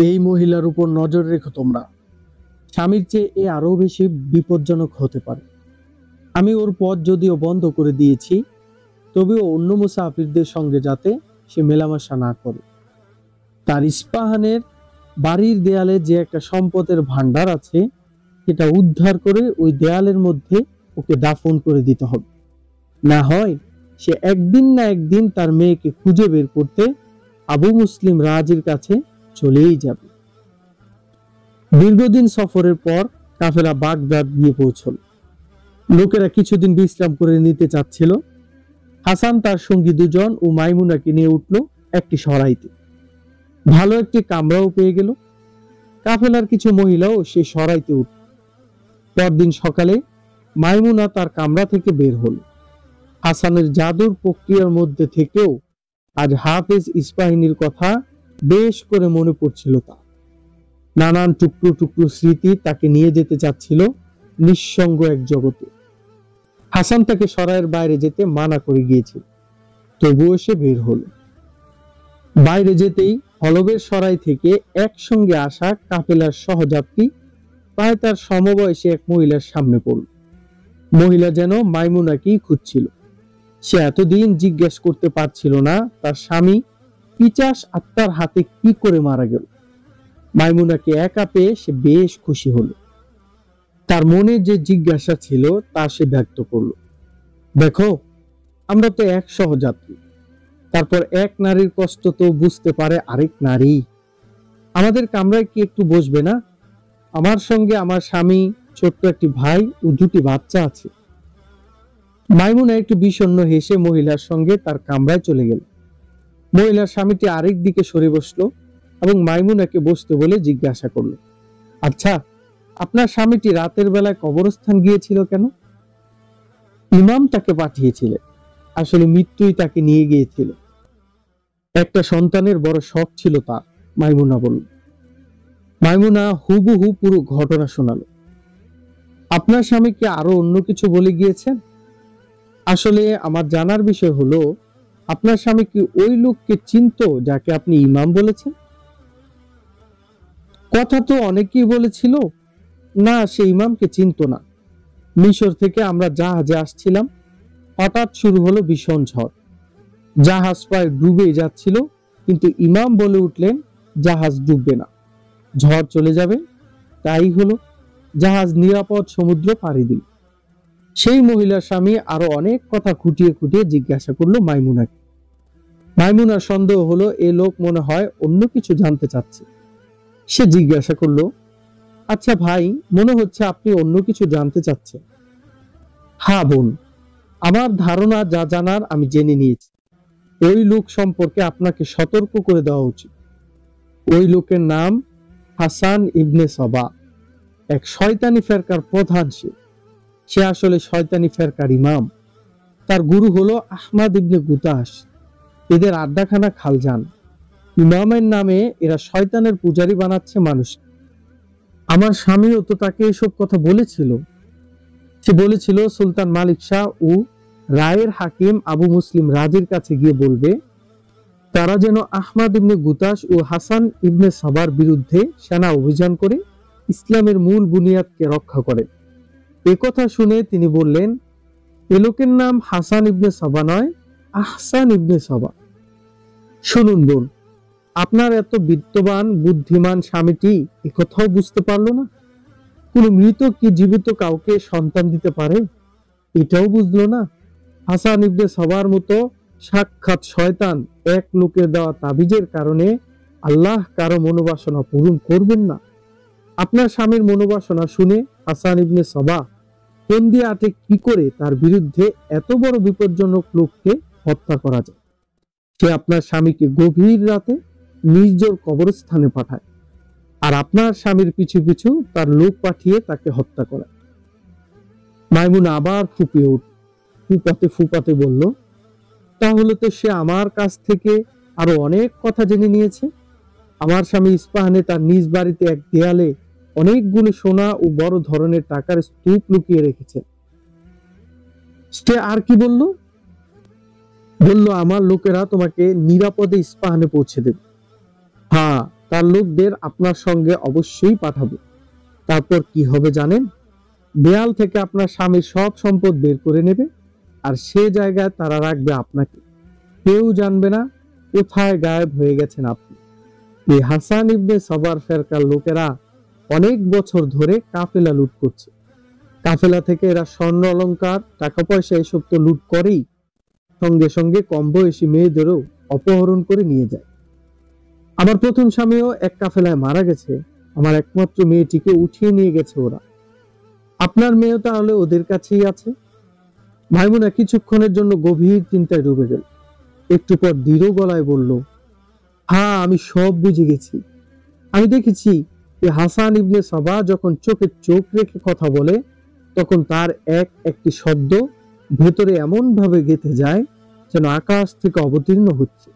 এই মহিলার উপর নজর রেখো তোমরা। স্বামীর চেয়ে এ আরো বেশি বিপজ্জনক হতে পারে। আমি ওর পথ যদিও বন্ধ করে দিয়েছি, তবেও অন্য মুসাফিরদের সঙ্গে যাতে সে মেলামেশা না করে। তার ইস্পাহানের বাড়ির দেয়ালে যে একটা সম্পদের ভান্ডার আছে, সেটা উদ্ধার করে ওই দেয়ালের মধ্যে ওকে দাফন করে দিতে হবে। না হয় সে একদিন না একদিন তার মেয়েকে খুঁজে বের করতে আবু মুসলিম রাজির কাছে চলেই যাবে। দীর্ঘদিন সফরের পর কাফেলা বাগদাদ গিয়ে পৌঁছল। লোকেরা কিছুদিন বিশ্রাম করে নিতে চাচ্ছিল। হাসান তার সঙ্গী দুজন ও মাইমুনাকে নিয়ে উঠল একটি সরাইতে। ভালো একটি কামরাও পেয়ে গেল। কাফেলার কিছু মহিলাও সে সরাইতে উঠল। পরদিন সকালে মাইমুনা তার কামরা থেকে বের হল। হাসানের জাদুর প্রক্রিয়ার মধ্যে থেকেও আজ হাফেজ ইস্পাহিনীর কথা বেশ করে মনে পড়ছিল তার। নানান টুকরো টুকরো স্মৃতি তাকে নিয়ে যেতে চাচ্ছিল নিঃসঙ্গ এক জগতে। হাসান তাকে সরাইয়ের বাইরে যেতে মানা করে গিয়েছিল, তবুও সে বের হলো। বাইরে যেতেই হলবের সরাই থেকে একসঙ্গে আসা কাফেলার সহযাত্রী প্রায় তার সমবয়সী এক মহিলার সামনে পড়ল। মহিলা যেন মাইমুনাকেই খুঁজছিল। সে এতদিন জিজ্ঞেস করতে পারছিল না তার স্বামী পিচাস আত্মার হাতে কি করে মারা গেল। মাইমুনাকে একা পেয়ে সে বেশ খুশি হলো। তার মনে যে জিজ্ঞাসা ছিল তা সে ব্যক্ত করলো। দেখো, আমরা তো এক সহযাত্রী। তারপর এক নারীর কষ্ট তো বুঝতে পারে আরেক নারী। আমাদের কামরায় কি একটু বসবে না? আমার সঙ্গে আমার স্বামী, ছোট্ট একটি ভাই ও দুটি বাচ্চা আছে। মাইমুনা একটু বিষণ্ণ হেসে মহিলার সঙ্গে তার কামরায় চলে গেল। মহিলার স্বামীটি আরেক দিকে সরে বসলো এবং মাইমুনাকে বসতে বলে জিজ্ঞাসা করলো, আচ্ছা, আপনার স্বামীটি রাতের বেলায় কবরস্থান গিয়েছিল কেন? ইমাম তাকে পাঠিয়েছিলেন। আসলে মৃত্যুই তাকে নিয়ে গিয়েছিল। একটা সন্তানের বড় শখ ছিল তার, মাইমুনা বলল। মাইমুনা হুবহু পুরো ঘটনা শোনালো। আপনার স্বামী কি আরো অন্য কিছু বলে গিয়েছেন? আসলে আমার জানার বিষয় হলো, আপনার স্বামী কি ওই লোককে চিনতো যাকে আপনি ইমাম বলেছেন? কথা তো অনেকেই বলেছিল, না, সে ইমামকে চিনতো না। মিশর থেকে আমরা জাহাজে আসছিলাম, হঠাৎ শুরু হলো ভীষণ ঝড়। জাহাজ প্রায় ডুবে যাচ্ছিল, কিন্তু ইমাম বলে উঠলেন জাহাজ ডুববে না, ঝড় চলে যাবে। তাই হলো, জাহাজ নিরাপদ সমুদ্র পাড়ি দিল। সেই মহিলার স্বামী আরো অনেক কথা খুঁটিয়ে খুঁটিয়ে জিজ্ঞাসা করলো মাইমুনাকে। মাইমুনার সন্দেহ হলো এ লোক মনে হয় অন্য কিছু জানতে চাচ্ছে। সে জিজ্ঞাসা করলো, আচ্ছা ভাই, মনে হচ্ছে আপনি অন্য কিছু জানতে চাচ্ছেন। হ্যাঁ বোন, আমার ধারণা যা জানার আমি জেনে নিয়েছি। ওই লোক সম্পর্কে আপনাকে সতর্ক করে দেওয়া উচিত। ওই লোকের নাম হাসান ইবনে সাবা, এক শয়তানি ফেরকার প্রধান। সে আসলে শয়তানি ফেরকার ইমাম। তার গুরু হলো আহমদ ইবনে গুতাস। এদের আড্ডাখানা খালজান। ইমামের নামে এরা শয়তানের পূজারী বানাচ্ছে মানুষ। আমার স্বামীও তো তাকে এসব কথা বলেছিল। সে বলেছিল সুলতান মালিক শাহ ও রায়ের হাকিম আবু মুসলিম রাজির কাছে গিয়ে বলবে তারা যেন আহমদ ইবনে গুতাস ও হাসান ইবনে সাবার বিরুদ্ধে সেনা অভিযান করে ইসলামের মূল বুনিয়াদকে রক্ষা করে। একথা শুনে তিনি বললেন, এ লোকের নাম হাসান ইবনে সাবা নয়, আহসান ইবনে সাবা। শুনুন বোন, আপনার এত বিত্তবান বুদ্ধিমান স্বামীটি একথাও বুঝতে পারলো না? কোন মৃত কি জীবিত কাউকে সন্তান দিতে পারে, এটাও বুঝলো না? হাসান ইবনে সাবার মতো সাক্ষাৎ শয়তান এক লোকের দেওয়া তাবিজের কারণে আল্লাহ কারো মনোবাসনা পূরণ করবেন না। আপনার স্বামীর মনোবাসনা শুনে হাসান ইবনে সাবা কোন দিয়ে আটে কি করে তার বিরুদ্ধে এত বড় বিপজ্জনক লোককে হত্যা করা যায়। সে আপনার স্বামীকে গভীর রাতে নির্জন কবরস্থানে পাঠায়, আর আপনার স্বামীর পিছু পিছু তার লোক পাঠিয়ে তাকে হত্যা করায়। মাইমুনা আবার ফুপিয়ে উঠল। ফুপাতে ফুপাতে বলল, তাহলে তো সে আমার কাছ থেকে আরো অনেক কথা জেনে নিয়েছে। আমার স্বামী ইস্পাহানে তার নিজ বাড়িতে এক দেয়ালে অনেকগুলো সোনা ও বড় ধরনের টাকার স্তূপ লুকিয়ে রেখেছে। সে আর কি বলল? বলল, আমার লোকেরা তোমাকে নিরাপদে ইস্পাহানে পৌঁছে দেবে। হ্যাঁ, তার লোকদের আপনার সঙ্গে অবশ্যই পাঠাবো। তারপর কি হবে জানেন? দেয়াল থেকে আপনার স্বামীর সব সম্পদ বের করে নেবে, আর সে জায়গায় তারা রাখবে আপনাকে। কেউ জানবে না কোথায় গায়েব হয়ে গেছেন আপনি। এই হাসান ইবনে সাবার ফেরকার লোকেরা অনেক বছর ধরে কাফেলা লুট করছে। কাফেলা থেকে এরা স্বর্ণ অলংকার, টাকা পয়সা এসব তো লুট করেই, সঙ্গে সঙ্গে কম বয়সী মেয়েদেরও অপহরণ করে নিয়ে যায়। আমার প্রথম স্বামীও এক কাফেলায় মারা গেছে। আমার একমাত্র মেয়েটিকে উঠিয়ে নিয়ে গেছে ওরা। আপনার মেয়েও তাহলে ওদের কাছেই আছে। মাইমুনা কিছুক্ষণের জন্য গভীর চিন্তায় ডুবে গেল। একটু পর দৃঢ় গলায় বলল, হ্যাঁ, আমি সব বুঝে গেছি। আমি দেখেছি যে হাসান ইবনে সাবা যখন চোখে চোখ রেখে কথা বলে, তখন তার একটি শব্দ ভেতরে এমন ভাবে গেঁথে যায় যেন আকাশ থেকে অবতীর্ণ হচ্ছে।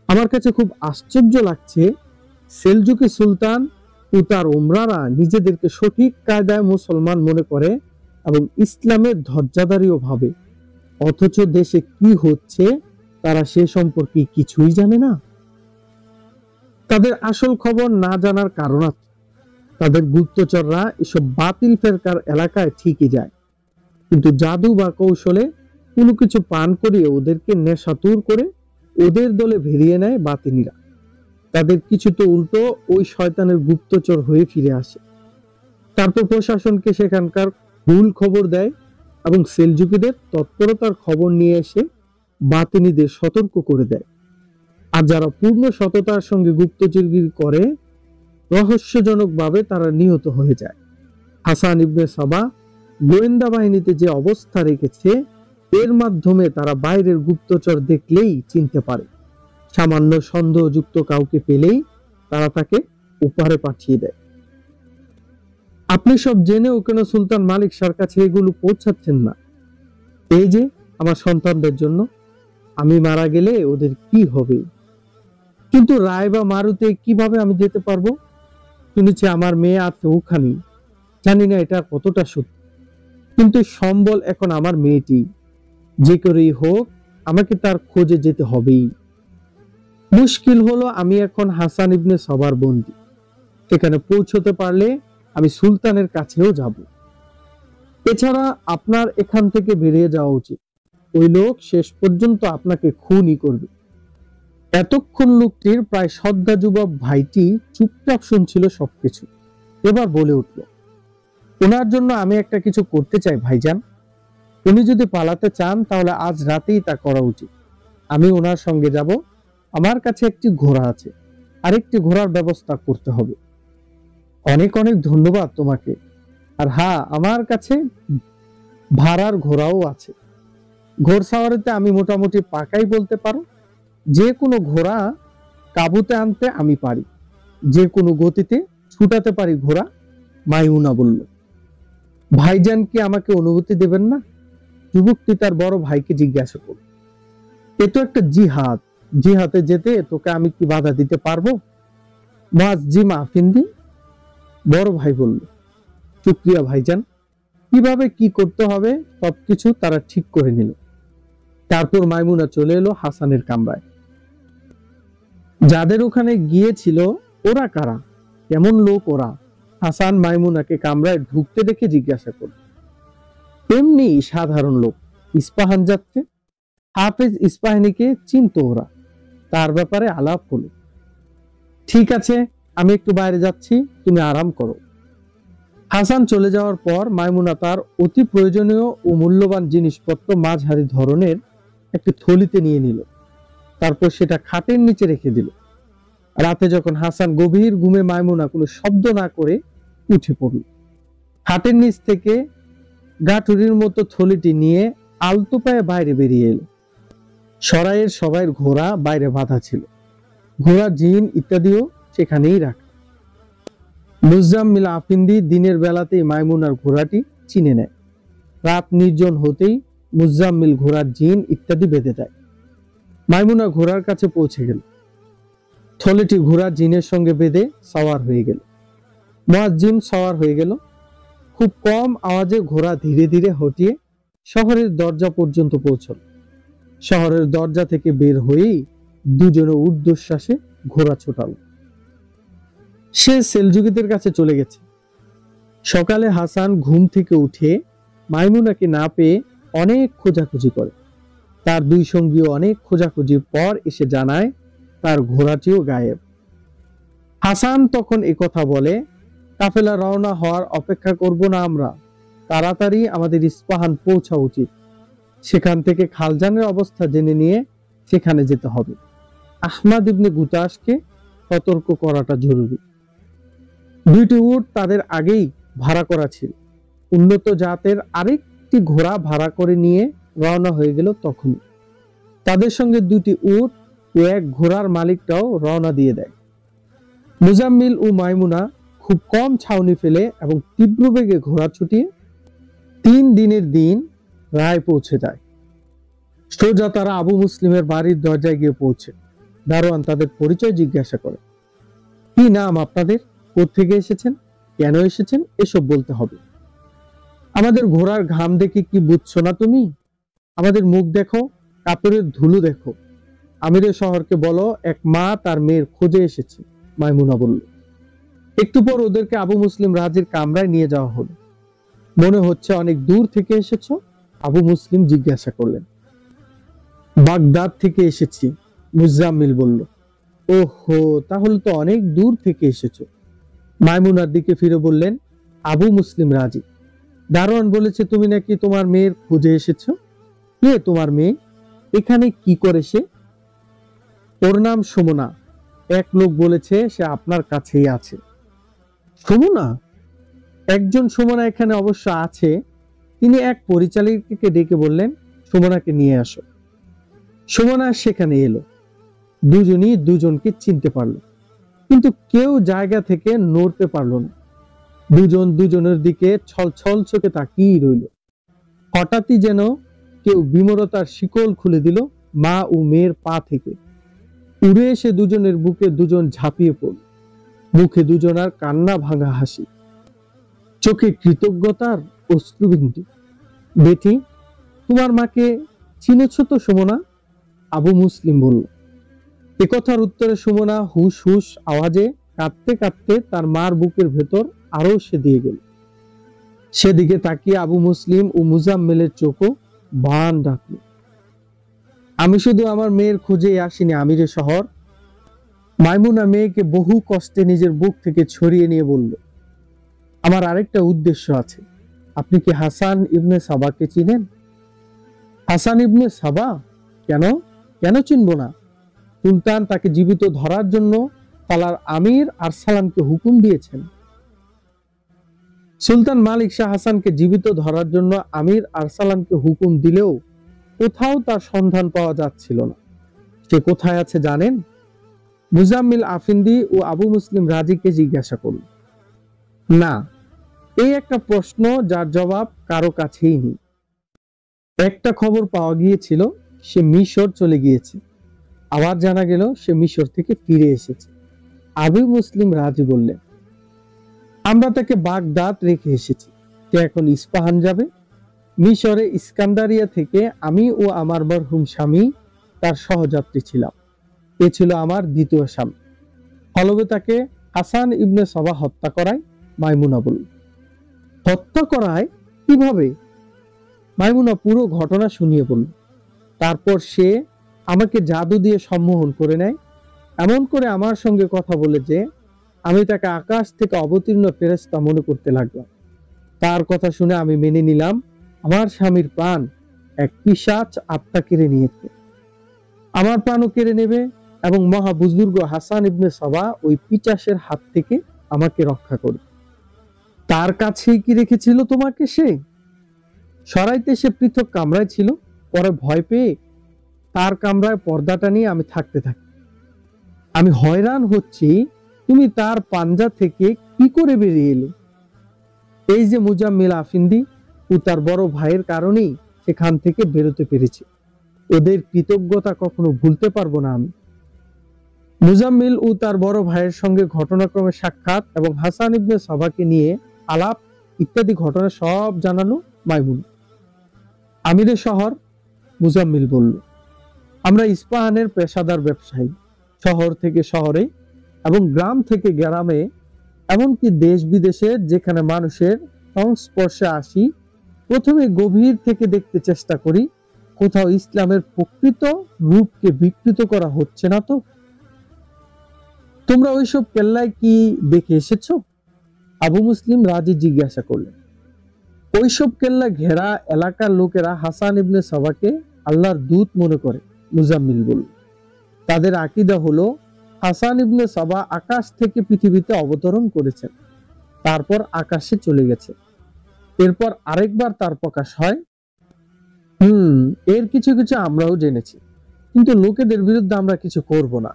আমার কাছে খুব আশ্চর্য লাগছে, সেলজুকি সুলতান ও তার ওমরারা নিজেদেরকে সঠিক কায়দায় মুসলমান মনে করে এবং ইসলামের ধ্বজাধারীও ভাবে, অথচ দেশে কি হচ্ছে তারা সে সম্পর্কে কিছুই জানে না। তাদের আসল খবর না জানার কারণ আছে। তাদের গুপ্তচররা এসব বাতিল ফেরকার এলাকায় ঠিকই যায়, কিন্তু জাদু বা কৌশলে কোনো কিছু পান করিয়ে ওদেরকে নেশাতুর করে ওদের দলে ভেরিয়ে নেয় বাতিনিরা। তাদের কিছু তো উল্টো ওই শয়তানের গুপ্তচর হয়ে ফিরে আসে। তারপর প্রশাসনকে সেখানকার ভুল খবর দেয় এবং সেলজুকিদের তৎপরতার খবর নিয়ে এসে বাতিনিদের সতর্ক করে দেয়। আর যারা পূর্ণ সততার সঙ্গে গুপ্তচরগিরি করে, রহস্যজনকভাবে তারা নিহত হয়ে যায়। হাসান ইবনে সাবা গোয়েন্দা বাহিনীতে যে অবস্থা রেখেছে, এর মাধ্যমে তারা বাইরের গুপ্তচর দেখলেই চিনতে পারে। সামান্য সন্দেহযুক্ত কাউকে পেলেই তারা তাকে উপহারে পাঠিয়ে দেয়। আপনি সব জেনেও কেন সুলতান মালিক শাহর কাছে এগুলো পৌঁছাচ্ছেন না? এই যে আমার সন্তানদের জন্য, আমি মারা গেলে ওদের কি হবে? কিন্তু রায় বা মারুতে কিভাবে আমি যেতে পারবো? শুনেছি আমার মেয়ে আছে ওখানে, জানি না এটা কতটা সত্যি, কিন্তু সম্বল এখন আমার মেয়েটি। যে করেই হোক আমাকে তার খোঁজে যেতে হবেই। মুশকিল হলো আমি এখন হাসান ইবনে সাবার বন্দী। সেখানে পৌঁছতে পারলে আমি সুলতানের কাছেও যাব। এছাড়া আপনার এখান থেকে বেরিয়ে যাওয়া উচিত। ওই লোক শেষ পর্যন্ত আপনাকে খুনই করবে। এতক্ষণ লোকটির প্রায় শ্রদ্ধা যুবক ভাইটি চুপচাপ শুনছিল সবকিছু। এবার বলে উঠল, ওনার জন্য আমি একটা কিছু করতে চাই ভাইজান। উনি যদি পালাতে চান তাহলে আজ রাতেই তা করা উচিত। আমি ওনার সঙ্গে যাব। আমার কাছে একটি ঘোড়া আছে, আরেকটি ঘোড়ার ব্যবস্থা করতে হবে। অনেক অনেক ধন্যবাদ তোমাকে। আর হ্যাঁ, আমার কাছে ভাড়ার ঘোড়াও আছে। ঘোড়সাওয়ারিতে আমি মোটামুটি পাকাই বলতে পারো। যে কোনো ঘোড়া কাবুতে আনতে আমি পারি, যে কোনো গতিতে ছুটাতে পারি ঘোড়া। মাইমুনা বলল, ভাইজান কি আমাকে অনুমতি দেবেন না? যুবকটি তার বড় ভাইকে জিজ্ঞাসা করল। এ তো একটা জিহাদ, জিহাদে যেতে তোকে আমি কি বাধা দিতে পারবো? মুয়াজ্জিম আফিন্দি, বড় ভাই বলল, শুকরিয়া ভাইজান। কিভাবে কি করতে হবে সবকিছু তারা ঠিক করে নিল। তারপর মাইমুনা চলে এলো হাসানের কামরায়। যাদের ওখানে গিয়েছিল ওরা কারা, কেমন লোক ওরা? হাসান মাইমুনাকে কামরায় ঢুকতে দেখে জিজ্ঞাসা করল। এমনি সাধারণ লোক, ইস্পাহান যাচ্ছে। হাফেজ ইস্পাহানিকে চিনতো ওরা। তার ব্যাপারে আলাপ হলো। ঠিক আছে, আমি একটু বাইরে যাচ্ছি, তুমি আরাম করো। হাসান চলে যাওয়ার পর মাইমুনা তার অতি প্রয়োজনীয় ও মূল্যবান জিনিসপত্র মাঝারি ধরনের একটি থলিতে নিয়ে নিল। তারপর সেটা খাটের নিচে রেখে দিল। রাতে যখন হাসান গভীর ঘুমে, মাইমুনা কোনো শব্দ না করে উঠে পড়ল। খাটের নিচ থেকে গাঠুরির মতো থলিটি নিয়ে আলতো পায়ে বাইরে বেরিয়ে এলো। সরাইয়ের সবাই ঘোড়া বাইরে বাঁধা ছিল, ঘোড়া জিন ইত্যাদিও সেখানেই রাখা। মুজাম্মিল আফিন্দি দিনের বেলাতেই মাইমুনার ঘোড়াটি চিনে নেয়। রাত নির্জন হতেই মুজাম্মিল ঘোড়ার জিন ইত্যাদি বেঁধে দেয়। মাইমুনা ঘোড়ার কাছে পৌঁছে গেল। থলেটি ঘোড়ার জিনের সঙ্গে বেঁধে সওয়ার হয়ে গেল। মুয়াজ্জিম সওয়ার হয়ে গেল। খুব কম আওয়াজে ঘোড়া ধীরে ধীরে হটিয়ে শহরের দরজা পর্যন্ত পৌঁছল। শহরের দরজা থেকে বের হয়েই দুজনে ঊর্ধ্বশ্বাসে ঘোড়া ছোটাল। সে সেলজুকিদের কাছে চলে গেছে। সকালে হাসান ঘুম থেকে উঠে মাইমুনাকে না পেয়ে অনেক খোঁজাখুঁজি করে। তার দুই সঙ্গীও অনেক খোঁজাখুঁজির পর এসে জানায় তার ঘোড়াটিও গায়েব। হাসান তখন কথা বলে, কাফেলা রওনা হওয়ার অপেক্ষা করব না, আমরা তাড়াতাড়ি আমাদের ইস্পাহান পৌঁছা উচিত। সেখান থেকে খালজানের অবস্থা জেনে নিয়ে সেখানে যেতে হবে। আহমাদ ইবনে গুতাসকে সতর্ক করাটা জরুরি। দুইটি উট তাদের আগেই ভাড়া করা ছিল। উন্নত জাতের আরেকটি ঘোড়া ভাড়া করে নিয়ে রওনা হয়ে গেল। তখনই তাদের সঙ্গে দুটি উট ও এক ঘোড়ার মালিকটাও রওনা দিয়ে দেয়। মুজাম্মিল ও মাইমুনা খুব কম ছাউনি ফেলে এবং তীব্র বেগে ঘোড়া ছুটিয়ে 3 দিনের দিন রায় পৌঁছে যায়। সোজা তারা আবু মুসলিমের বাড়ির দরজায় গিয়ে পৌঁছে। দারোয়ান তাদের পরিচয় জিজ্ঞাসা করে, কি নাম আপনাদের, কোত্থেকে এসেছেন, কেন এসেছেন, এসব বলতে হবে। আমাদের ঘোড়ার ঘাম দেখে কি বুঝছো না তুমি? আমাদের মুখ দেখো, কাপড়ের ধুলো দেখো। আমিরের শহরকে বলো এক মা তার মেয়ের খোঁজে এসেছে, মাইমুনা বলল। একটু পর ওদেরকে আবু মুসলিম রাজির কামরায় নিয়ে যাওয়া হলো। মনে হচ্ছে অনেক দূর থেকে এসেছো? আবু মুসলিম জিজ্ঞাসা করলেন। বাগদাদ থেকে এসেছি, মুজাম্মিল বলল। ওহো, তাহলে তো অনেক দূর থেকে এসেছো। মাইমুনার দিকে ফিরে বললেন, আবু মুসলিম রাজি। দারোয়ান বলেছে তুমি নাকি তোমার মেয়ের খোঁজে এসেছো। কে তোমার মেয়ে? এখানে কি করে সে? ওর নাম সুমনা। এক লোক বলেছে সে আপনার কাছেই আছে। সুমনা? একজন সুমনা এখানে অবশ্য আছে। তিনি এক পরিচালিকাকে ডেকে বললেন, সুমনাকে নিয়ে আসো। সুমনা সেখানে এলো। দুজনই দুজনকে চিনতে পারলো, কিন্তু কেউ জায়গা থেকে নড়তে পারলো না। দুজন দুজনের দিকে ছলছল চোখে তাকিয়ে রইল। হঠাৎই যেন কেউ বিমরতার শিকল খুলে দিল মা ও মেয়ের পা থেকে। উড়ে এসে দুজনের বুকে দুজন ঝাঁপিয়ে পড়ল। মুখে দুজনার কান্না ভাঙা হাসি, চোখে কৃতজ্ঞতার অশ্রুবিন্দু। বেটি, তোমার মাকে চিনেছ তো সুমনা? আবু মুসলিম বলল। একথার উত্তরে সুমনা হুস হুস আওয়াজে কাঁদতে কাঁদতে তার মার বুকের ভেতর আরো সে দিয়ে গেল। সেদিকে তাকিয়ে আবু মুসলিম ও মুজাম্মেলের চোখও বান ডাকল। আমি শুধু আমার মেয়ের খোঁজে আসিনি আমিরের শহর। মাইমুনা মেয়েকে বহু কষ্টে নিজের বুক থেকে ছড়িয়ে নিয়ে বলল, আমার আরেকটা উদ্দেশ্য আছে। আপনি কি হাসান ইবনে সাবাকে চিনেন? হাসান ইবনে সাবা? কেন কেন চিনব না? সুলতান তাকে জীবিত ধরার জন্য তালার আমির আরসালানকে হুকুম দিয়েছেন। সুলতান মালিক শাহ হাসানকে জীবিত ধরার জন্য আমির আরসালানকে হুকুম দিলেও কোথাও তার সন্ধান পাওয়া যাচ্ছিল না। সে কোথায় আছে জানেন? মুজাম্মিল আফিন্দি ও আবু মুসলিম রাজিকে জিজ্ঞাসা করল। না, এই একটা প্রশ্ন যার জবাব কারো কাছেই নেই। একটা খবর পাওয়া গিয়েছিল সে মিশর চলে গিয়েছে। আবার জানা গেল সে মিশর থেকে ফিরে এসেছে। আবু মুসলিম রাজি বললেন, আমরা তাকে বাগদাদ রেখে এসেছি। সে এখন ইস্পাহান যাবে। মিশরে ইস্কান্দারিয়া থেকে আমি ও আমার মরহুম স্বামী তার সহযাত্রী ছিলাম। এ ছিল আমার দ্বিতীয় স্বামী। ফলবে তাকে হাসান ইবনে সাবা হত্যা করায়। মাইমুনা বলল। হত্যা করায়? কিভাবে? মাইমুনা পুরো ঘটনা শুনিয়ে বলল। তারপর সে আমাকে জাদু দিয়ে সম্মোহন করে নেয়, এমন করে আমার সঙ্গে কথা বলে যে আমি তাকে আকাশ থেকে অবতীর্ণ ফেরেশতা মনে করতে লাগলাম। তার কথা শুনে আমি মেনে নিলাম আমার স্বামীর প্রাণ এক পিশাচ আত্মা কেড়ে নিয়েছে। আমার প্রাণও কেড়ে নেবে এবং মহা বুজুর্গ হাসান ইবনে সাবা ওই পিশাচের হাত থেকে আমাকে রক্ষা করবে। তার কাছেই কি রেখেছিল তোমাকে সে? সরাইতে সে পৃথক কামরায় ছিল। পরে ভয় পেয়ে তার কামরায় পর্দাটা নিয়ে আমি থাকতে থাকি। আমি হয়রান হচ্ছি তুমি তার পাঞ্জা থেকে কি করে বেরিয়ে এলে। এই যে মুজাম্মিল আফিন্দি ও তার বড় ভাইয়ের কারণেই সেখান থেকে বেরোতে পেরেছি। ওদের কৃতজ্ঞতা কখনো ভুলতে পারবো না আমি। মুজাম্মিল ও তার বড় ভাইয়ের সঙ্গে ঘটনাক্রমে সাক্ষাৎ এবং হাসান ইবনে সাবাকে নিয়ে আলাপ ইত্যাদি ঘটনা সব জানানো মাইমুন। আমিরের শহর? মুজাম্মিল বলল, আমরা ইস্পাহানের পেশাদার ব্যবসায়ী। শহর থেকে শহরে এবং গ্রাম থেকে গ্রামে এমনকি দেশ বিদেশের যেখানে মানুষের সংস্পর্শে আসি, প্রথমে গভীর থেকে দেখতে চেষ্টা করি কোথাও ইসলামের প্রকৃত রূপকে বিকৃত করা হচ্ছে না তো। তোমরা ওইসব কেল্লায় কি দেখে এসেছো? আবু মুসলিম রাজি জিজ্ঞাসা করলেন। ওইসব কেল্লা ঘেরা এলাকার লোকেরা হাসান ইবনে সাবাকে আল্লাহর দূত মনে করে, মুজাম্মিল বলল। তাদের আকীদা হলো হাসান ইবনে সাবা আকাশ থেকে পৃথিবীতে অবতরণ করেছেন, তারপর আকাশে চলে গেছে, এরপর আরেকবার তার প্রকাশ হয়। এর কিছু কিছু আমরাও জেনেছি, কিন্তু লোকেদের বিরুদ্ধে আমরা কিছু করব না।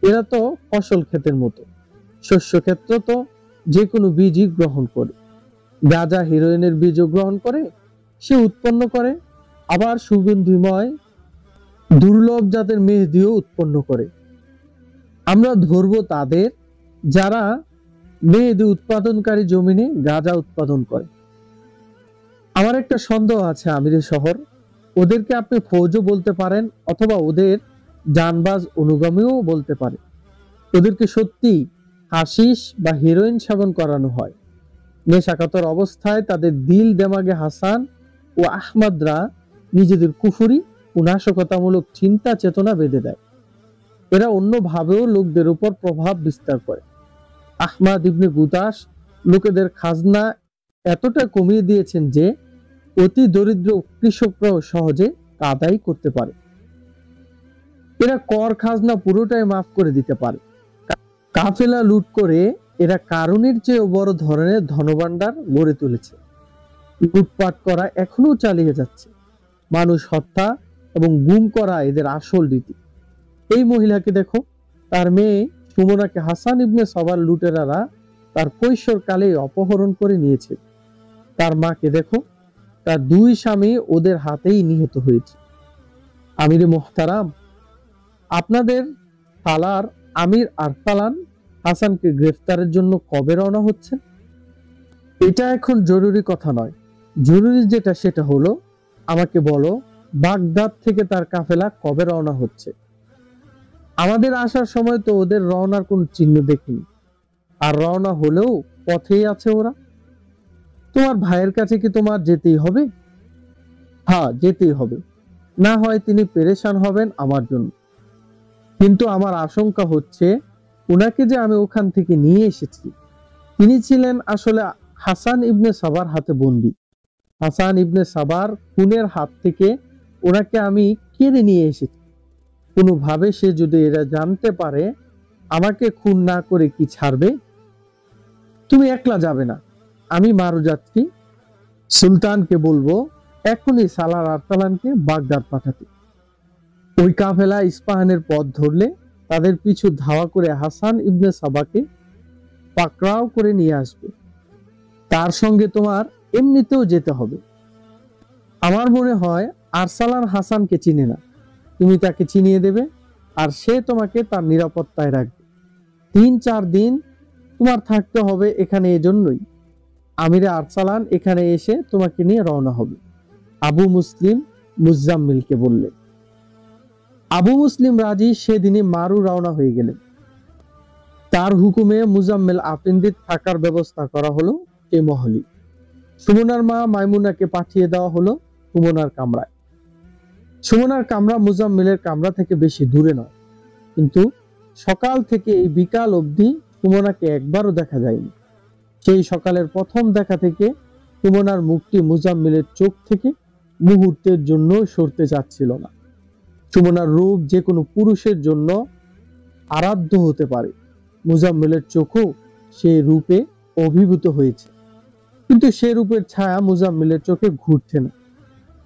এরা তো ফসল ক্ষেতের মতো, শস্য ক্ষেত্র তো যে কোনো বীজই গ্রহণ করে। গাঁজা হেরোইনের বীজও গ্রহণ করে, সে উৎপন্ন করে, আবার সুগন্ধিময় দুর্লভ জাতের মেহেদিও উৎপন্ন করে। আমরা ধরবো তাদের যারা মেহেদি উৎপাদনকারী জমিনে গাঁজা উৎপাদন করে। আমার একটা সন্দেহ আছে আমিরের শহর, ওদেরকে আপনি ফৌজও বলতে পারেন অথবা ওদের জানবাজ অনুগামীও বলতে পারেন। ওদেরকে সত্যি হাশিশ বা হেরোইন সেবন করানো হয়। নেশাকাতর অবস্থায় তাদের দিল দেমাগে হাসান ও আহমদরা নিজেদের কুফুরি ও নাশকতামূলক চিন্তা চেতনা বেঁধে দেয়। এরা অন্যভাবেও লোকদের উপর প্রভাব বিস্তার করে। আহমদ ইবনে গুতাস লোকেদের খাজনা এতটা কমিয়ে দিয়েছেন যে অতি দরিদ্র কৃষকরাও সহজে আদায় করতে পারে। এরা কর খাজনা পুরোটাই মাফ করে দিতে পারে। কাফেলা লুট করে এরা কারণের চেয়েও বড় ধরনের ধনভাণ্ডার গড়ে তুলেছে। লুটপাট করা এখনো চালিয়ে যাচ্ছে। মানুষ হত্যা এবং গুম করা এদের আসল রীতি। এই মহিলাকে দেখো, তার মেয়ে সুমনাকে হাসান ইবনে সাবার লুটেরারা তার কৈশোরকালে অপহরণ করে নিয়েছে। তার মাকে দেখো, তার দুই স্বামী ওদের হাতেই নিহত হয়েছে। আমিরে মোহতারাম, আপনাদের থালার আমির আরতালান হাসানকে গ্রেফতারের জন্য কবে রওনা হচ্ছে? এটা এখন জরুরি কথা নয়। জরুরি যেটা সেটা হলো, আমাকে বলো বাগদাদ থেকে তার কাফেলা কবে রওনা হচ্ছে? আমাদের আসার সময় তো ওদের রওনার কোন চিহ্ন দেখিনি, আর রওনা হলেও পথেই আছে ওরা। তোমার ভাইয়ের কাছে কি তোমার যেতেই হবে? হ্যাঁ, যেতেই হবে, না হয় তিনি পেরেশান হবেন আমার জন্য। কিন্তু আমার আশঙ্কা হচ্ছে উনাকে যে আমি ওখান থেকে নিয়ে এসেছি, তিনি ছিলেন আসলে হাসান ইবনে সাবার হাতে বন্দী। হাসান ইবনে সাবার খুনের হাত থেকে ওনাকে আমি কেড়ে নিয়ে এসেছি। কোনোভাবে সে যদি এরা জানতে পারে আমাকে খুন না করে কি ছাড়বে? তুমি একলা যাবে না, আমি মারু যাচ্ছি। সুলতানকে বলবো এখনই সালার আরতালানকে বাগদাদ পাঠাতে। ওই কাফেলা ইস্পাহানের পথ ধরলে তাদের পিছু ধাওয়া করে হাসান ইবনে সাবাকে পাকড়াও করে নিয়ে আসবে। তার সঙ্গে তোমার এমনিতেও যেতে হবে। আমার মনে হয় আরসালান হাসানকে চিনে না, তুমি তাকে চিনিয়ে দেবে, আর সে তোমাকে তার নিরাপত্তায় রাখবে। 3-4 দিন তোমার থাকতে হবে এখানে। এজন্যই আমিরে আরসালান এখানে এসে তোমাকে নিয়ে রওনা হবে, আবু মুসলিম মুজাম্মিলকে বললেন। আবু মুসলিম রাজি সেদিনই মারু রওনা হয়ে গেলেন। তার হুকুমে মুজাম্মিল আফিন্দির থাকার ব্যবস্থা করা হলো এই মহলে। সুমনার মা মাইমুনাকে পাঠিয়ে দেওয়া হলো সুমনার কামরায়। সুমনার কামরা মুজাম্মিলের কামরা থেকে বেশি দূরে নয়, কিন্তু সকাল থেকে এই বিকাল অবধি সুমনাকে একবারও দেখা যায়নি। সেই সকালের প্রথম দেখা থেকে সুমনার মুখটি মুজাম্মিলের চোখ থেকে মুহূর্তের জন্য সরতে চাচ্ছিল না। সুমনার রূপ যে কোনো পুরুষের জন্য আরাধ্য হতে পারে, মুজাম্মিলের চোখও সেই রূপে অভিভূত হয়েছে, কিন্তু সে রূপের ছায়া মুজাম্মিলের চোখে ঘুরছে না।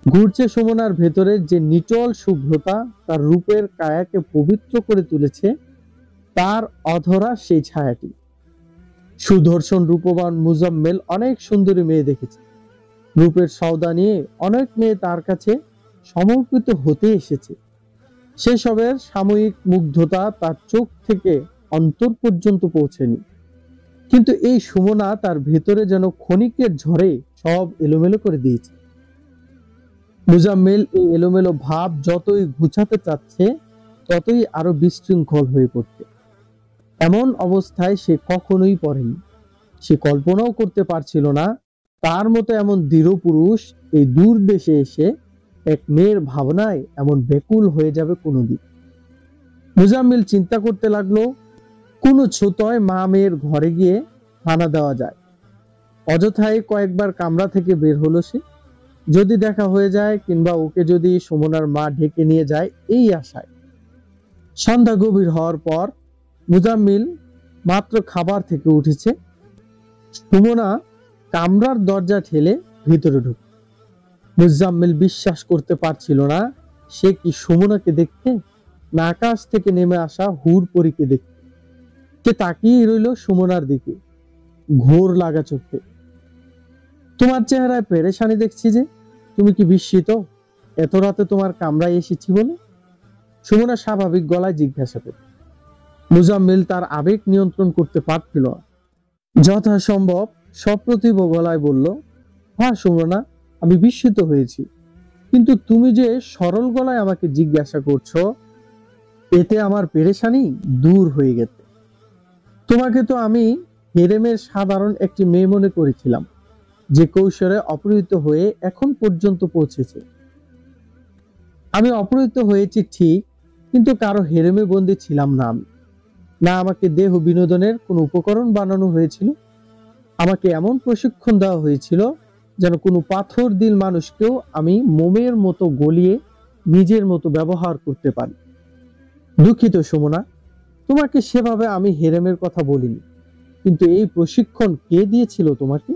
ঘুরছে সুমনার ভেতরের যে নিটল শুভ্রতা তার রূপের কায়াকে পবিত্র করে তুলেছে, তার অধরা সেই ছায়াটি। সুদর্শন রূপবান মুজাম্মিল অনেক সুন্দরী মেয়ে দেখেছে। রূপের সওদা নিয়ে অনেক মেয়ে তার কাছে সমর্পিত হতে এসেছে। সেসবের সাময়িক মুগ্ধতা তার চোখ থেকে অন্তর পর্যন্ত পৌঁছেনি, কিন্তু এই সুমনা তার ভেতরে যেন ক্ষণিকের ঝড়ে সব এলোমেলো করে দিয়েছে। মুজাম্মিল এই এলোমেলো ভাব যতই ঘুচাতে চাচ্ছে ততই আরো বিশৃঙ্খল হয়ে পড়ছে। এমন অবস্থায় সে কখনোই পড়েনি। সে কল্পনাও করতে পারছিল না তার মতো এমন দৃঢ় পুরুষ এই দূর দেশে এসে এক মেয়ের ভাবনায় এমন ব্যাকুল হয়ে যাবে কোনোদিন। মুজাম্মিল চিন্তা করতে লাগলো, কোন ছোটয় মা মেয়ের ঘরে গিয়ে হানা দেওয়া যায়। অযথায় কয়েকবার কামরা থেকে বের হলো সে, যদি দেখা হয়ে যায় কিংবা ওকে যদি সুমনার মা ঢেকে নিয়ে যায় এই আশায়। সন্ধ্যা গভীর হওয়ার পর মুজাম্মিল মাত্র খাবার থেকে উঠেছে, সুমনা কামরার দরজা ঠেলে ভিতরে ঢুক। মুজাম্মিল বিশ্বাস করতে পারছিল না সে কি সুমনাকে দেখতে না আকাশ থেকে নেমে আসা হুড়পরিকে দেখতে। সে তাকিয়ে রইল সুমনার দিকে ঘোর লাগা চোখে। তোমার চেহারায় পেরেশানি দেখছি যে, তুমি কি বিস্মিত এত রাতে তোমার কামরায় এসেছি বলে? সুমনা স্বাভাবিক গলায় জিজ্ঞাসা করল। মুজাম্মিল তার আবেগ নিয়ন্ত্রণ করতে পারছিল না। যথাসম্ভব সপ্রতিভ গলায় বলল, হ্যাঁ সুমনা, আমি বিস্মিত হয়েছি, কিন্তু তুমি যে সরল গলায় আমাকে জিজ্ঞাসা করছো এতে আমার পেরেশানি দূর হয়ে গেছে। তোমাকে তো আমি হেরেমের সাধারণ একটি মেয়ে মনে করেছিলাম, যে কৌশলে অপহৃত হয়ে এখন পর্যন্ত পৌঁছেছে। আমি অপহৃত হয়েছি ঠিক, কিন্তু কারো হেরেমে বন্দী ছিলাম না আমি। না আমাকে দেহ বিনোদনের কোনো উপকরণ বানানো হয়েছিল, আমাকে এমন প্রশিক্ষণ দেওয়া হয়েছিল যেন কোনো পাথর দিল মানুষকেও আমি মোমের মতো গলিয়ে নিজের মতো ব্যবহার করতে পারি। দুঃখিত সুমনা, তোমাকে সেভাবে আমি হেরেমের কথা বলিনি, কিন্তু এই প্রশিক্ষণ কে দিয়েছিল তোমাকে?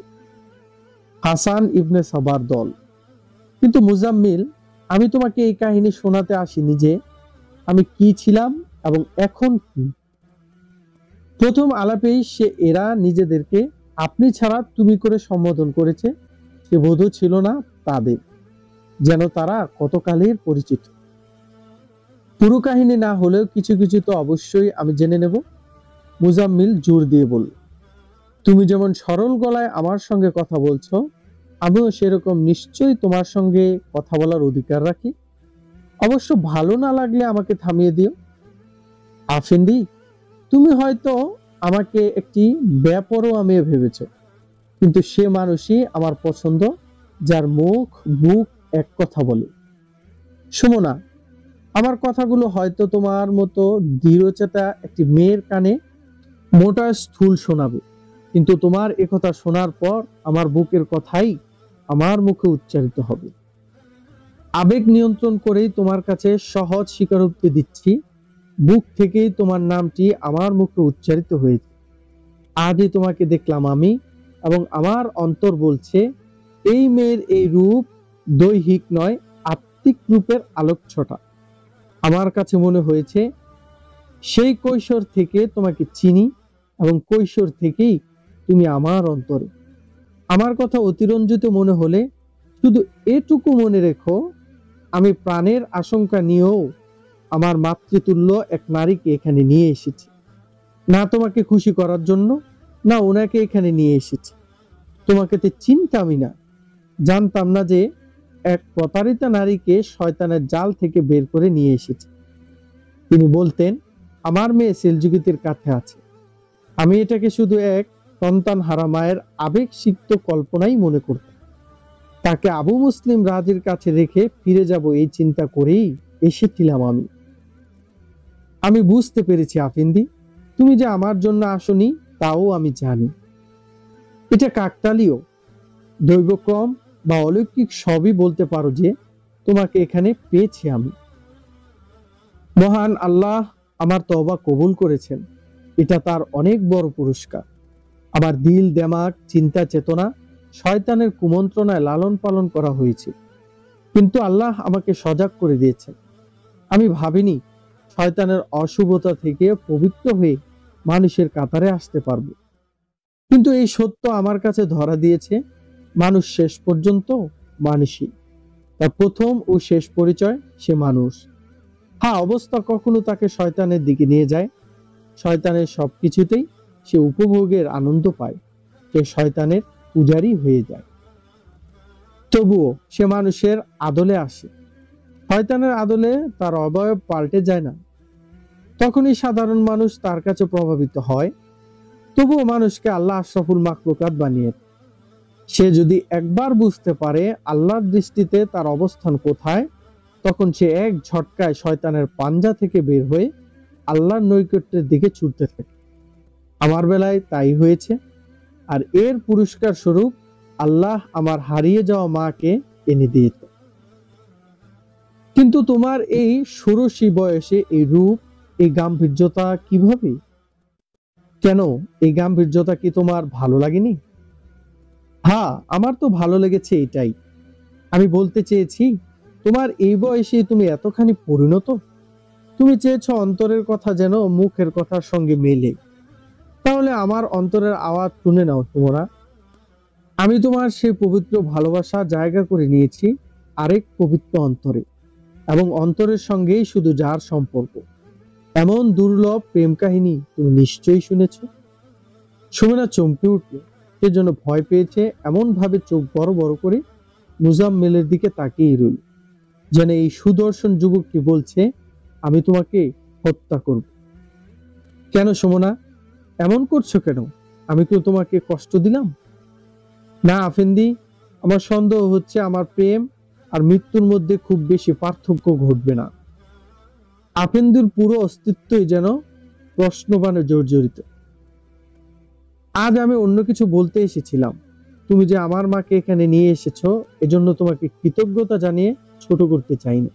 হাসান ইবনে সাবার দল। কিন্তু মুজাম্মিল, আমি তোমাকে এই কাহিনী শোনাতে আসিনি যে আমি কি ছিলাম এবং এখন কি। প্রথম আলাপেই সে এরা নিজেদেরকে আপনি ছাড়া তুমি করে সম্বোধন করেছে, সে বোধ ছিল না তাদের, যেন তারা কতকালের পরিচিত। পুরো কাহিনী না হলেও কিছু কিছু তো অবশ্যই আমি জেনে নেব। মুজাম্মিল জোর দিয়ে বলল, তুমি যেমন সরল গলায় আমার সঙ্গে কথা বলছো, আমিও সেরকম নিশ্চয়ই তোমার সঙ্গে কথা বলার অধিকার রাখি। অবশ্য ভালো না লাগলে আমাকে থামিয়ে দিও। আফেন্দি, তুমি হয়তো আমাকে একটি বেপরোয়া মেয়ে ভেবেছ, কিন্তু সে মানুষই আমার পছন্দ যার মুখ বুক এক কথা বলে। সুমনা, আমার কথাগুলো হয়তো তোমার মতো দৃঢ়চেতা একটি মেয়ের কানে মোটা স্থূল শোনাবে, কিন্তু তোমার একথা শোনার পর আমার বুকের কথাই আমার মুখে উচ্চারিত হবে। আবেগ নিয়ন্ত্রণ করেই তোমার কাছে সহজ স্বীকারোক্তি দিচ্ছি, বুক থেকেই তোমার নামটি আমার মুখে উচ্চারিত হয়েছে। আজই তোমাকে দেখলাম আমি, এবং আমার অন্তর বলছে এই মেয়ের এই রূপ দৈহিক নয়, আত্মিক রূপের আলোকছটা। আমার কাছে মনে হয়েছে সেই কৈশোর থেকে তোমাকে চিনি, এবং কৈশোর থেকেই তুমি আমার অন্তরে। আমার কথা অতিরঞ্জিত মনে হলে শুধু এটুকু মনে রেখো, আমি প্রাণের আশঙ্কা নিয়েও আমার মাতৃতুল্য এক নারীকে এখানে নিয়ে এসেছি, না তোমাকে খুশি করার জন্য, না ওনাকে এখানে নিয়ে এসেছি। তোমাকে তো চিনতামই না, জানতাম না যে এক প্রতারিতা নারীকে শয়তানের জাল থেকে বের করে নিয়ে এসেছে। তিনি বলতেন, আমার মেয়ে সেলজুকিদের কাছে আছে। আমি এটাকে শুধু এক সন্তান হারা মায়ের আবেগসিক্ত কল্পনাই মনে করতাম। তাকে আবু মুসলিম রাজের কাছে রেখে ফিরে যাব এই চিন্তা করেই এসেছিলাম আমি। আমি বুঝতে পেরেছি আফিন্দি, তুমি যে আমার জন্য আসনি তাও আমি জানি। এটা কাকতালীয়, দৈবক্রম বা অলৌকিক সবই বলতে পারো যে তোমাকে এখানে পেয়েছি আমি। মহান আল্লাহ আমার তওবা কবুল করেছেন, এটা তার অনেক বড় পুরস্কার। আমার দিল দেমাগ চিন্তা চেতনা শয়তানের কুমন্ত্রণায় লালন পালন করা হয়েছে, কিন্তু আল্লাহ আমাকে সজাগ করে দিয়েছেন। আমি ভাবিনি শয়তানের অশুভতা থেকে পবিত্র হয়ে মানুষের কাতারে আসতে পারবো, কিন্তু এই সত্য আমার কাছে ধরা দিয়েছে, মানুষ শেষ পর্যন্ত মানুষই। তার প্রথম ও শেষ পরিচয় সে মানুষ। হ্যাঁ, অবস্থা কখনো তাকে শয়তানের দিকে নিয়ে যায়, শয়তানের সবকিছুতেই সে উপভোগের আনন্দ পায়, সে শয়তানের পূজারী হয়ে যায়। তবুও সে মানুষের আদলে আসে, শয়তানের আদলে তার অবয়ব পাল্টে যায় না। তখনই সাধারণ মানুষ তার কাছে প্রভাবিত হয়। তবুও মানুষকে আল্লাহ আশরাফুল মাখলুকাত বানিয়ে। সে যদি একবার বুঝতে পারে আল্লাহর দৃষ্টিতে তার অবস্থান কোথায়, তখন সে এক ঝটকায় শয়তানের পাঞ্জা থেকে বের হয়ে আল্লাহর নৈকট্যের দিকে ছুটতে থাকে। আমার বেলায় তাই হয়েছে। আর এর পুরস্কার স্বরূপ আল্লাহ আমার হারিয়ে যাওয়া মাকে এনে দিয়েছে। কিন্তু তোমার এই ষোড়শী বয়সে এই রূপ, এই গাম্ভীর্যতা কিভাবে? কেন এই গাম্ভীর্যতা কি তোমার ভালো লাগেনি? হ্যাঁ, আমার তো ভালো লেগেছে এটাই। আমি বলতে চেয়েছি, তোমার এই বয়সে তুমি এতখানি পরিণত। তুমি চেয়েছো অন্তরের কথা যেন মুখের কথার সঙ্গে মেলে। তাহলে আমার অন্তরের আওয়াজ শুনে নাও তোমরা। আমি তোমার সেই পবিত্র ভালোবাসা জায়গা করে নিয়েছি আরেক পবিত্র অন্তরে, এবং অন্তরের সঙ্গেই শুধু যার সম্পর্ক। এমন দুর্লভ প্রেম কাহিনী তুমি নিশ্চয়ই শুনেছ। সুমনা চমকে উঠল। সেজন্য ভয় পেয়েছে, এমন ভাবে চোখ বড় বড় করে মুজাম্মেলের দিকে তাকিয়ে রইল, যেন এই সুদর্শন যুবকটি বলছে, আমি তোমাকে হত্যা করব। কেন সুমনা, এমন করছো কেন? আমি কি তোমাকে কষ্ট দিলাম? না আফেন্দি, আমার সন্দেহ হচ্ছে আমার প্রেম আর মৃত্যুর মধ্যে খুব বেশি পার্থক্য ঘটবে না। আফেন্দির পুরো অস্তিত্বই যেন প্রশ্নবাণে জর্জরিত। আজ আমি অন্য কিছু বলতে এসেছিলাম। তুমি যে আমার মাকে এখানে নিয়ে এসেছো, এজন্য তোমাকে কৃতজ্ঞতা জানিয়ে ছোট করতে চাই না।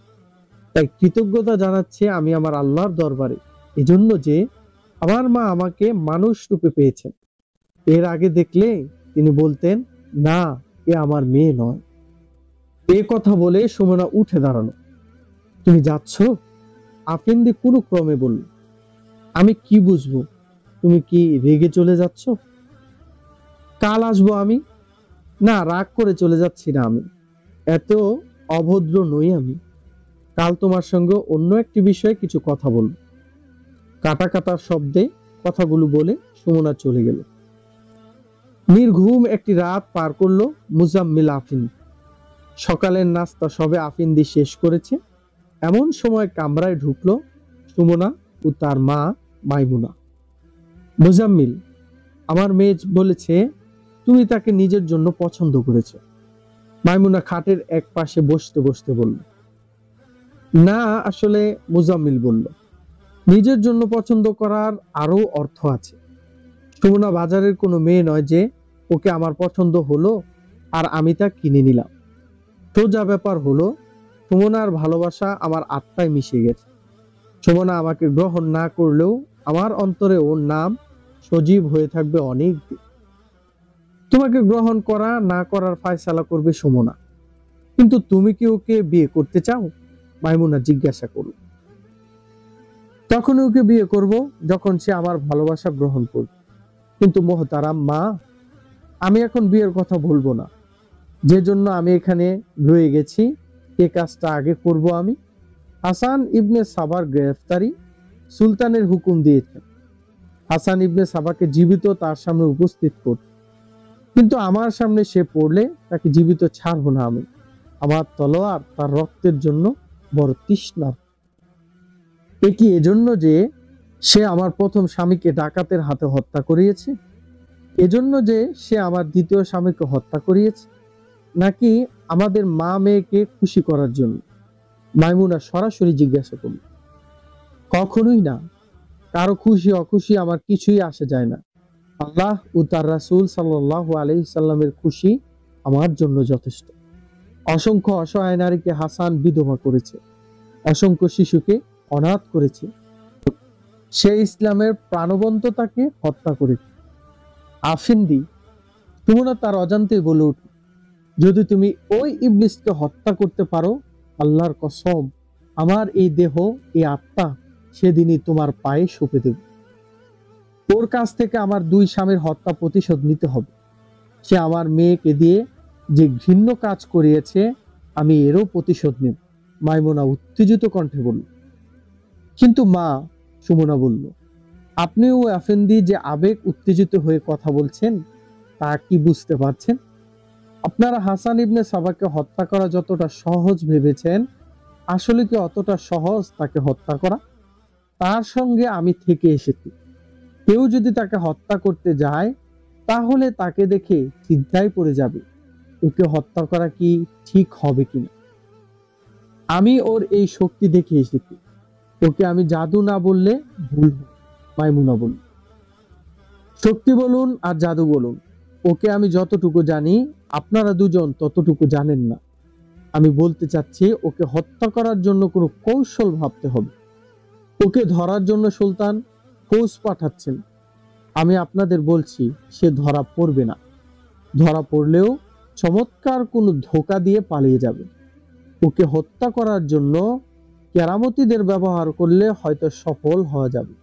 তাই কৃতজ্ঞতা জানাচ্ছি আমি আমার আল্লাহর দরবারে, এজন্য যে আমার মা আমাকে মানুষ রূপে পেয়েছেন। এর আগে দেখলে তিনি বলতেন, না, এ আমার মেয়ে নয়। এ কথা বলে সুমনা উঠে দাঁড়ানো। তুমি যাচ্ছ? আফেন্দি কোনো ক্রমে বলল। আমি কি বুঝবো? তুমি কি রেগে চলে যাচ্ছ? কাল আসবো আমি। না, রাগ করে চলে যাচ্ছি না আমি। এত অভদ্র নই আমি। কাল তোমার সঙ্গে অন্য একটি বিষয়ে কিছু কথা বলবো। কাটা কাটার শব্দে কথাগুলো বলে সুমনা চলে গেল। নির্ঘুম একটি রাত পার করলো মুজাম্মিল আফিন্দি। সকালের নাস্তা সবে আফিন্দি শেষ করেছে। এমন সময় কামরায় ঢুকলো সুমনা ও তার মা মাইমুনা। মুজাম্মিল, আমার মেয়ে বলেছে তুমি তাকে নিজের জন্য পছন্দ করেছো। মাইমুনা খাটের এক পাশে বসতে বসতে বলল। না, আসলে, মুজাম্মিল বলল, নিজের জন্য পছন্দ করার আরো অর্থ আছে। সুমনা বাজারের কোনো মেয়ে নয় যে ওকে আমার পছন্দ হলো আর আমি তা কিনে নিলাম। সোজা ব্যাপার হলো, সুমনার ভালোবাসা আমার আত্মায় মিশে গেছে। সুমনা আমাকে গ্রহণ না করলেও আমার অন্তরে ওর নাম সজীব হয়ে থাকবে অনেক দিন। তোমাকে গ্রহণ করা না করার ফয়সালা করবে সুমনা। কিন্তু তুমি কি ওকে বিয়ে করতে চাও? মাইমুনা জিজ্ঞাসা করল। তখন ওকে বিয়ে করব যখন সে আমার ভালোবাসা গ্রহণ করবে। কিন্তু মোহতারাম মা, আমি এখন বিয়ের কথা বলবো না। যে জন্য আমি এখানে রয়ে গেছি, এ কাজটা আগে করব আমি। হাসান ইবনে সাবার গ্রেফতারি সুলতানের হুকুম দিয়েছেন হাসান ইবনে সাবাকে জীবিত তার সামনে উপস্থিত করতে। কিন্তু আমার সামনে সে পড়লে তাকে জীবিত ছাড়বো না আমি। আমার তলোয়ার তার রক্তের জন্য বড় তৃষ্ণা। এ কি এজন্য যে সে আমার প্রথম স্বামীকে ডাকাতের হাতে হত্যা করিয়েছে? এজন্য যে সে আমার দ্বিতীয় স্বামীকে হত্যা করিয়েছে? নাকি আমাদের মা মেয়েকে খুশি করার জন্য? মাইমুনা সরাসরি জিজ্ঞাসা করল। কখনোই না। কারো খুশি অখুশি আমার কিছুই আসে যায় না। আল্লাহ ও তার রাসূল সাল্লাল্লাহু আলাইহি সাল্লামের খুশি আমার জন্য যথেষ্ট। অসংখ্য অসহায় নারীকে হাসান বিধবা করেছে, অসংখ্য শিশুকে অনাথ করেছে। সে ইসলামের প্রাণবন্ততাকে হত্যা করেছে। আফিন্দি, সুমনা তার অজান্তেই বলে উঠল, যদি তুমি ওই ইবলিসকে হত্যা করতে পারো, আল্লাহর কসম, আমার এই দেহ, এই আত্মা সেদিনই তোমার পায়ে সঁপে দেব। ওর কাছ থেকে আমার দুই স্বামীর হত্যা প্রতিশোধ নিতে হবে। সে আমার মেয়েকে দিয়ে যে ঘৃণ্য কাজ করিয়েছে, আমি এরও প্রতিশোধ নেব। মাইমুনা উত্তেজিত কণ্ঠে বলল। কিন্তু মা, সুমনা বলল, আপনি ও আফেন্দি যে আবেগ উত্তেজিত হয়ে কথা বলছেন তা কি বুঝতে পারছেন? আপনারা হাসান ইবনে সাবাকে হত্যা করা যতটা সহজ ভেবেছেন, আসলে কি অতটা সহজ তাকে হত্যা করা? তার সঙ্গে আমি থেকে এসেছি। কেউ যদি তাকে হত্যা করতে যায় তাহলে তাকে দেখে চিন্তায় পড়ে যাবে ওকে হত্যা করা কি ঠিক হবে কিনা। আমি ওর এই শক্তি দেখে এসেছি, ওকে আমি জাদু না বললে ভুল হবে। মাইমুনা বলল, শক্তি বলুন আর জাদু বলুন, ওকে আমি যতটুকু জানি আপনারা দুজন ততটুকু জানেন না। আমি বলতে চাচ্ছি ওকে হত্যা করার জন্য কোনো কৌশল ভাবতে হবে। ওকে ধরার জন্য সুলতান ফৌজ পাঠাচ্ছেন। আমি আপনাদের বলছি সে ধরা পড়বে না। ধরা পড়লেও চমৎকার কোনো ধোঁকা দিয়ে পালিয়ে যাবে। ওকে হত্যা করার জন্য কেরামতিদের ব্যবহার করলে হয়তো সফল হওয়া যাবে।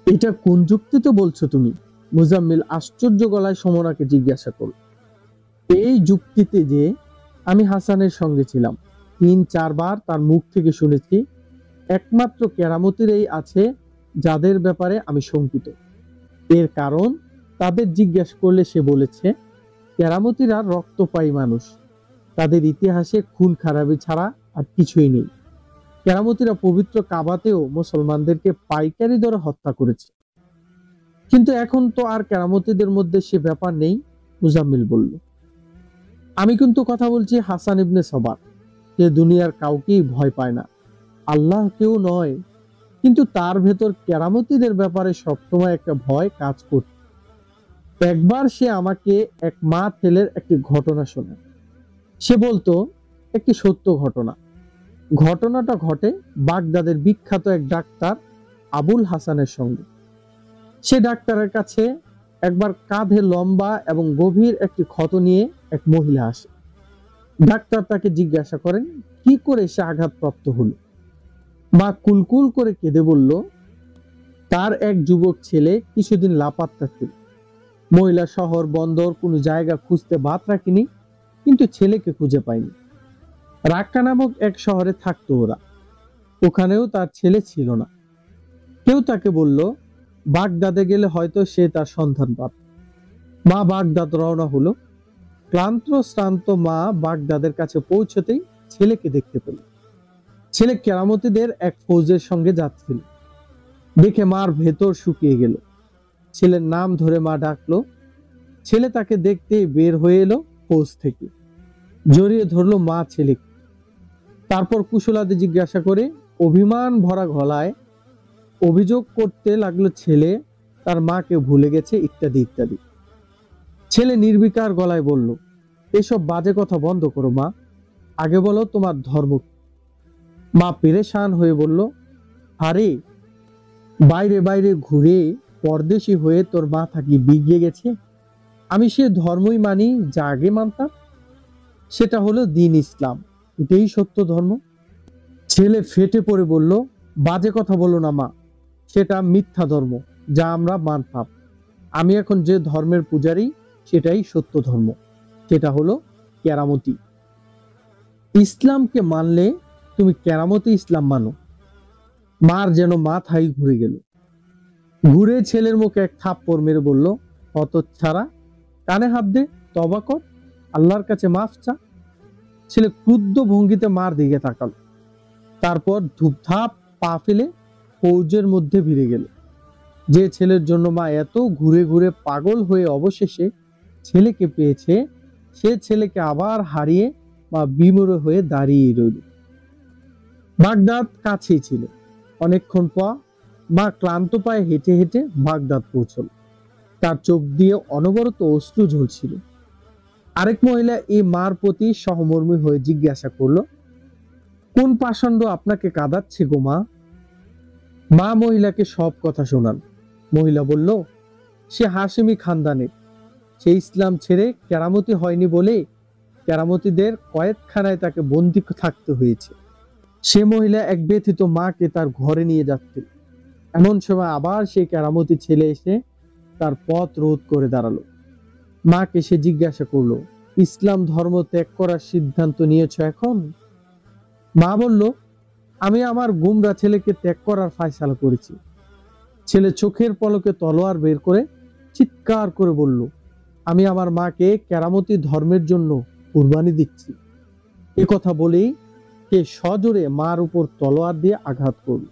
এটা কোন যুক্তিতে বলছো তুমি? মুজাম্মিল আশ্চর্য গলায় সমরাকে জিজ্ঞাসা করল। এই যুক্তিতে যে আমি হাসানের সঙ্গে ছিলাম, 3-4 বার তার মুখ থেকে শুনেছি একমাত্র কেরামতিরাই আছে যাদের ব্যাপারে আমি শঙ্কিত। এর কারণ তাদের জিজ্ঞাসা করলে সে বলেছে কেরামতিরা রক্তপায়ী মানুষ, তাদের ইতিহাসে খুন খারাপি ছাড়া আর কিছুই নেই। কেরামতিরা পবিত্র কাবাতেও মুসলমানদেরকে পাইকারি দরে হত্যা করেছে। কিন্তু এখন তো আর কেরামতিদের মধ্যে সে ব্যাপার নেই। মুজাম্মিল বলল, আমি কিন্তু কথা বলছি হাসান ইবনে সবার, যে দুনিয়ার কাউকেই ভয় পায় না, আল্লাহকেও নয়, কিন্তু তার ভেতর কেরামতিদের ব্যাপারে সবসময় একটা ভয় কাজ করত। একবার সে আমাকে এক মা ছেলের একটি ঘটনা শোনায়। সে বলতো একটি সত্য ঘটনা। ঘটনাটা ঘটে বাগদাদের বিখ্যাত এক ডাক্তার আবুল হাসানের সঙ্গে। সে ডাক্তারের কাছে একবার কাঁধে লম্বা এবং গভীর একটি ক্ষত নিয়ে এক মহিলা আসে। ডাক্তার তাকে জিজ্ঞাসা করেন কি করে সে আঘাতপ্রাপ্ত হলো। মা কুলকুল করে কেঁদে বলল, তার এক যুবক ছেলে কিছুদিন লাপাত্তা ছিল। মহিলা শহর বন্দর কোনো জায়গা খুঁজতে বাদ রাখেনি, কিন্তু ছেলেকে খুঁজে পায়নি। রাক্কা নামক এক শহরে থাকতো ওরা, ওখানেও তার ছেলে ছিল না। কেউ তাকে বলল বাগদাদে গেলে হয়তো সে তার সন্ধান পাবে। মা বাগদাদ রওনা হলো। ক্লান্ত শ্রান্ত মা বাগদাদের কাছে পৌঁছতেই ছেলেকে দেখতে পেল। ছেলে কেরামতিদের এক ফৌজের সঙ্গে যাচ্ছিল। দেখে মার ভেতর শুকিয়ে গেল। ছেলের নাম ধরে মা ডাকলো। ছেলে তাকে দেখতে বের হয়ে এলো ফৌজ থেকে, জড়িয়ে ধরলো মা ছেলেকে। তারপর কুশলাদি জিজ্ঞাসা করে অভিমান ভরা গলায় অভিযোগ করতে লাগলো ছেলে তার মাকে ভুলে গেছে ইত্যাদি ইত্যাদি। ছেলে নির্বিকার গলায় বলল, এসব বাজে কথা বন্ধ করো মা, আগে বলো তোমার ধর্ম। মা পেরেশান হয়ে বলল, আরে বাইরে বাইরে ঘুরে পরদেশী হয়ে তোর মাথা কি বিগড়ে গেছে? আমি সে ধর্মই মানি যা আগে মানতাম, সেটা হলো দ্বীন ইসলাম, এটাই সত্য ধর্ম। ছেলে ফেটে পড়ে বলল, বাজে কথা বলো না মা, সেটা মিথ্যা ধর্ম যা আমরা মানতাম। আমি এখন যে ধর্মের পূজারী সেটাই সত্য ধর্ম, সেটা হলো কেরামতি। ইসলামকে মানলে তুমি কেরামতি ইসলাম মানো। মার যেন মাথায় ঘুরে গেল। ঘুরে ছেলের মুখে এক থাপ্পড় মেরে বলল, হতচ্ছাড়া, কানে হাত দে, তওবা কর, আল্লাহর কাছে মাফ চা। ছেলে ক্রুদ্ধ ভঙ্গিতে মার দিকে তাকালো, তারপর ধূপধাপ পা ফেলে ফৌজের মধ্যে ভিড়ে গেল। যে ছেলের জন্য মা এত ঘুরে ঘুরে পাগল হয়ে অবশেষে ছেলেকে পেয়েছে, সে ছেলেকে আবার হারিয়ে মা বিমূঢ় হয়ে দাঁড়িয়ে রইল। বাগদাদ কাছেই ছিল। অনেকক্ষণ পর মা ক্লান্ত পায়ে হেঁটে হেঁটে বাগদাদ পৌঁছল। তার চোখ দিয়ে অনবরত অশ্রু ঝরছিল। আরেক মহিলা এই মার প্রতি সহমর্মী হয়ে জিজ্ঞাসা করলো, কোন পাষণ্ড আপনাকে কাঁদাচ্ছে গো মা? মা মহিলাকে সব কথা শোনান। মহিলা বলল, সে হাশেমি খানদানের, সে ইসলাম ছেড়ে কেরামতি হয়নি বলে কেরামতিদের কয়েদখানায় তাকে বন্দী থাকতে হয়েছে। সে মহিলা এক ব্যথিত মাকে তার ঘরে নিয়ে যাচ্ছে। এমন সময় আবার সেই কেরামতি ছেলে এসে তার পথ রোধ করে দাঁড়ালো। মাকে সে জিজ্ঞাসা করলো, ইসলাম ধর্ম ত্যাগ করার সিদ্ধান্ত নিয়েছ এখন? মা বলল, আমি আমার গুমরা ছেলেকে ত্যাগ করার ফায়সালা করেছি। ছেলে চোখের পলকে তলোয়ার বের করে চিৎকার করে বলল, আমি আমার মাকে কেরামতি ধর্মের জন্য কুরবানি দিচ্ছি। এ কথা বলেই সে সজোরে মার উপর তলোয়ার দিয়ে আঘাত করল।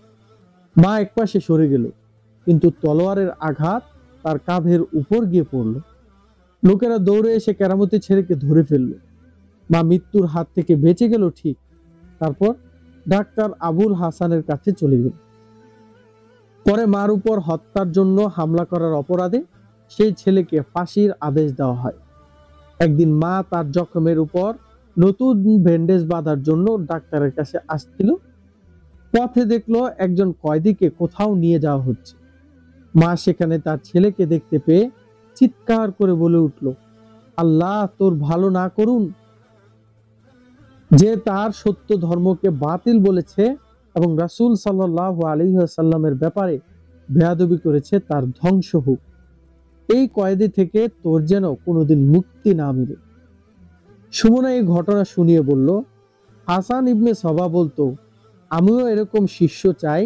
মা একপাশে সরে গেল। কিন্তু তলোয়ারের আঘাত তার কাঁধের উপর গিয়ে পড়ল। লোকেরা দৌড়ে এসে কেরামতি ছেলেকে ধরে ফেলল। মা মৃত্যুর হাত থেকে বেঁচে গেল ঠিক। তারপর ডাক্তার আবুল হাসানের কাছে চলে গেল। পরে মার উপর হত্যার জন্য হামলা করার অপরাধে সেই ছেলেকে ফাঁসির আদেশ দেওয়া হয়। একদিন মা তার জখমের উপর নতুন ব্যান্ডেজ বাঁধার জন্য ডাক্তারের কাছে আসছিল। পথে দেখলো একজন কয়েদিকে কোথাও নিয়ে যাওয়া হচ্ছে। মা সেখানে তার ছেলেকে দেখতে পেয়ে চিৎকার করে বলে উঠল, আল্লাহ তোর ভালো না করুন, যে তার সত্য ধর্মকে বাতিল বলেছে এবং রাসূল সাল্লাল্লাহু আলাইহি ওয়াসাল্লামের ব্যাপারে বেয়াদবি করেছে তার ধ্বংস হোক। এই কয়েদি থেকে তোর যেন কোনোদিন মুক্তি না মিলে। সুমনা এই ঘটনা শুনিয়ে বলল, হাসান ইবনে সবা বলতো, আমিও এরকম শিষ্য চাই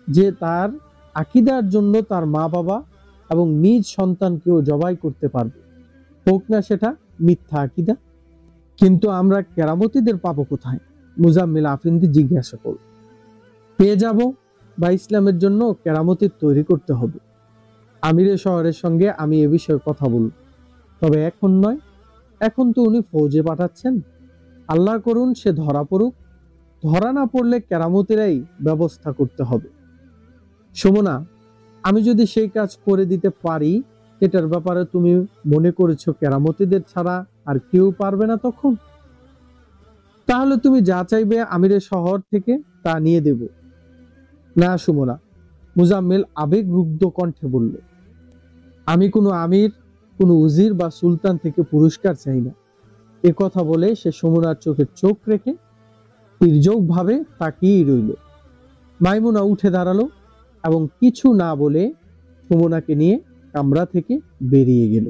যে তার আকীদার জন্য তার মা বাবা এবং নিজ সন্তানকেও জবাই করতে পারবে, হোক না সেটা মিথ্যা আকীদা। কিন্তু আমরা কেরামতিদের পাবো কোথায়? মুজাম্মিল আফিন্দি জিজ্ঞাসা করল। পেয়ে যাব, বা ইসলামের জন্য কেরামতি তৈরি করতে হবে। আমিরের শহরের সঙ্গে আমি এ বিষয়ে কথা বলব, তবে এখন নয়। এখন তো উনি ফৌজে পাঠাচ্ছেন। আল্লাহ করুন সে ধরা পড়ুক। ধরা না পড়লে কেরামতিরাই ব্যবস্থা করতে হবে। সুমনা, আমি যদি সেই কাজ করে দিতে পারি, এটার ব্যাপারে তুমি মনে করেছো কেরামতিদের ছাড়া আর কেউ পারবে না, তখন তাহলে তুমি যা চাইবে আমিরের শহর থেকে তা নিয়ে দেব। না সুমনা, মুজাম্মিল আবেগরুদ্ধ কণ্ঠে বলল, আমি কোনো আমির, কোনো উজির বা সুলতান থেকে পুরস্কার চাই না। এ কথা বলে সে সুমনার চোখে চোখ রেখে তির্যক ভাবে তাকিয়েই রইল। মাইমুনা উঠে দাঁড়ালো এবং কিছু না বলে সুমনাকে নিয়ে কামরা থেকে বেরিয়ে গেল।